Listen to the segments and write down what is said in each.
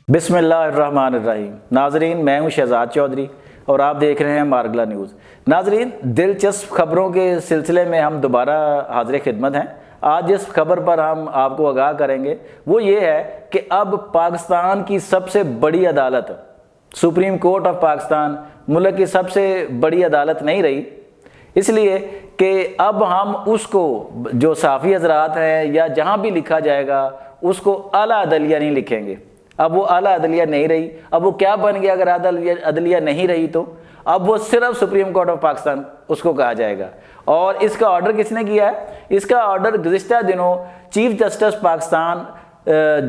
بسم اللہ الرحمن الرحیم۔ ناظرین، میں ہوں شہزاد چودھری اور آپ دیکھ رہے ہیں مارگلا نیوز۔ ناظرین، دلچسپ خبروں کے سلسلے میں ہم دوبارہ حاضر خدمت ہیں۔ آج جس خبر پر ہم آپ کو آگاہ کریں گے وہ یہ ہے کہ اب پاکستان کی سب سے بڑی عدالت سپریم کورٹ آف پاکستان ملک کی سب سے بڑی عدالت نہیں رہی، اس لیے کہ اب ہم اس کو جو صحافی حضرات ہیں یا جہاں بھی لکھا جائے گا اس کو اعلیٰ عدلیہ نہیں لکھیں گے۔ اب وہ اعلیٰ عدلیہ نہیں رہی، اب وہ کیا بن گیا؟ اگر اعلیٰ عدلیہ نہیں رہی تو اب وہ صرف سپریم کورٹ آف پاکستان اس کو کہا جائے گا۔ اور اس کا آرڈر کس نے کیا ہے؟ اس کا آرڈر گزشتہ دنوں چیف جسٹس پاکستان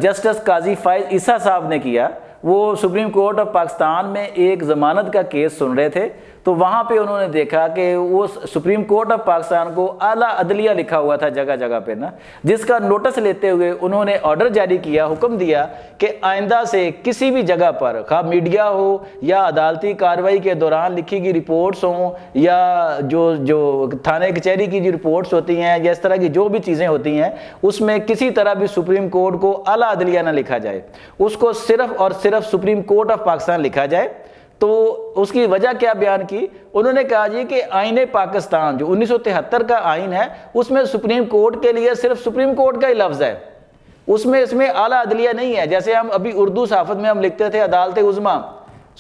جسٹس قاضی فائز عیسیٰ صاحب نے کیا۔ وہ سپریم کورٹ آف پاکستان میں ایک ضمانت کا کیس سن رہے تھے، تو وہاں پہ انہوں نے دیکھا کہ وہ سپریم کورٹ آف پاکستان کو اعلیٰ عدلیہ لکھا ہوا تھا جگہ جگہ پہ نا، جس کا نوٹس لیتے ہوئے انہوں نے آرڈر جاری کیا، حکم دیا کہ آئندہ سے کسی بھی جگہ پر خواہ میڈیا ہو یا عدالتی کارروائی کے دوران لکھی گئی رپورٹس ہوں یا جو تھانے کچہری کی جو رپورٹس ہوتی ہیں یا اس طرح کی جو بھی چیزیں ہوتی ہیں، اس میں کسی طرح بھی سپریم کورٹ کو اعلیٰ عدلیہ نہ لکھا جائے، اس کو صرف اور صرف سپریم کورٹ آف پاکستان لکھا جائے۔ تو اس کی وجہ کیا بیان کی؟ انہوں نے کہا جی کہ آئین پاکستان جو 1973 کا آئین ہے اس میں سپریم کورٹ کے لیے صرف سپریم کورٹ کا ہی لفظ ہے، اس میں اعلیٰ عدلیہ نہیں ہے۔ جیسے ہم ابھی اردو صحافت میں ہم لکھتے تھے عدالت عظمیٰ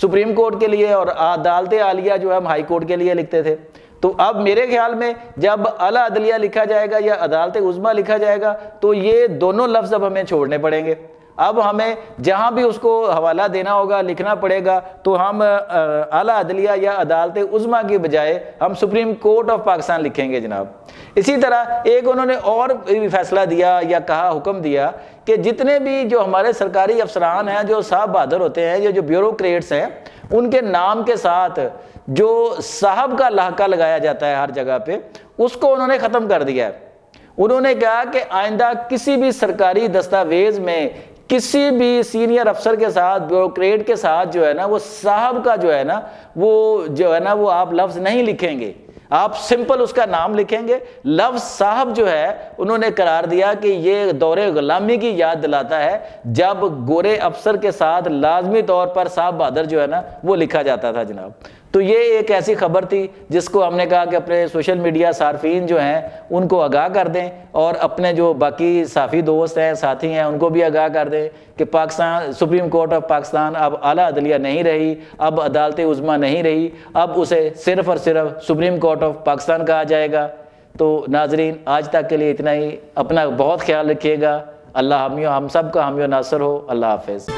سپریم کورٹ کے لیے اور عدالت عالیہ جو ہم ہائی کورٹ کے لیے لکھتے تھے، تو اب میرے خیال میں جب اعلیٰ عدلیہ لکھا جائے گا یا عدالت عظمیٰ لکھا جائے گا تو یہ دونوں لفظ اب ہمیں چھوڑنے پڑیں گے۔ اب ہمیں جہاں بھی اس کو حوالہ دینا ہوگا، لکھنا پڑے گا، تو ہم اعلیٰ عدلیہ یا عدالت عظمیٰ کی بجائے ہم سپریم کورٹ آف پاکستان لکھیں گے جناب۔ اسی طرح ایک انہوں نے اور فیصلہ دیا یا کہا، حکم دیا کہ جتنے بھی جو ہمارے سرکاری افسران ہیں جو صاحب بہادر ہوتے ہیں یا جو بیوروکریٹس ہیں، ان کے نام کے ساتھ جو صاحب کا لاحقہ لگایا جاتا ہے ہر جگہ پہ، اس کو انہوں نے ختم کر دیا ہے۔ انہوں نے کہا کہ آئندہ کسی بھی سرکاری دستاویز میں کسی بھی سینئر افسر کے ساتھ، بیوروکریٹ کے ساتھ جو ہے نا، وہ صاحب کا جو ہے نا وہ آپ لفظ نہیں لکھیں گے، آپ سمپل اس کا نام لکھیں گے۔ لفظ صاحب جو ہے انہوں نے قرار دیا کہ یہ دور غلامی کی یاد دلاتا ہے جب گورے افسر کے ساتھ لازمی طور پر صاحب بہادر جو ہے نا وہ لکھا جاتا تھا جناب۔ تو یہ ایک ایسی خبر تھی جس کو ہم نے کہا کہ اپنے سوشل میڈیا صارفین جو ہیں ان کو آگاہ کر دیں، اور اپنے جو باقی صحافی دوست ہیں، ساتھی ہیں، ان کو بھی آگاہ کر دیں کہ Pakistan supreme court of Pakistan اب اعلیٰ عدلیہ نہیں رہی، اب عدالت عظمیٰ نہیں رہی، اب اسے صرف اور صرف سپریم کورٹ آف پاکستان کہا جائے گا۔ تو ناظرین، آج تک کے لیے اتنا ہی۔ اپنا بہت خیال رکھیے گا۔ اللہ ہم سب کا حامی و ناصر ہو۔ اللہ حافظ۔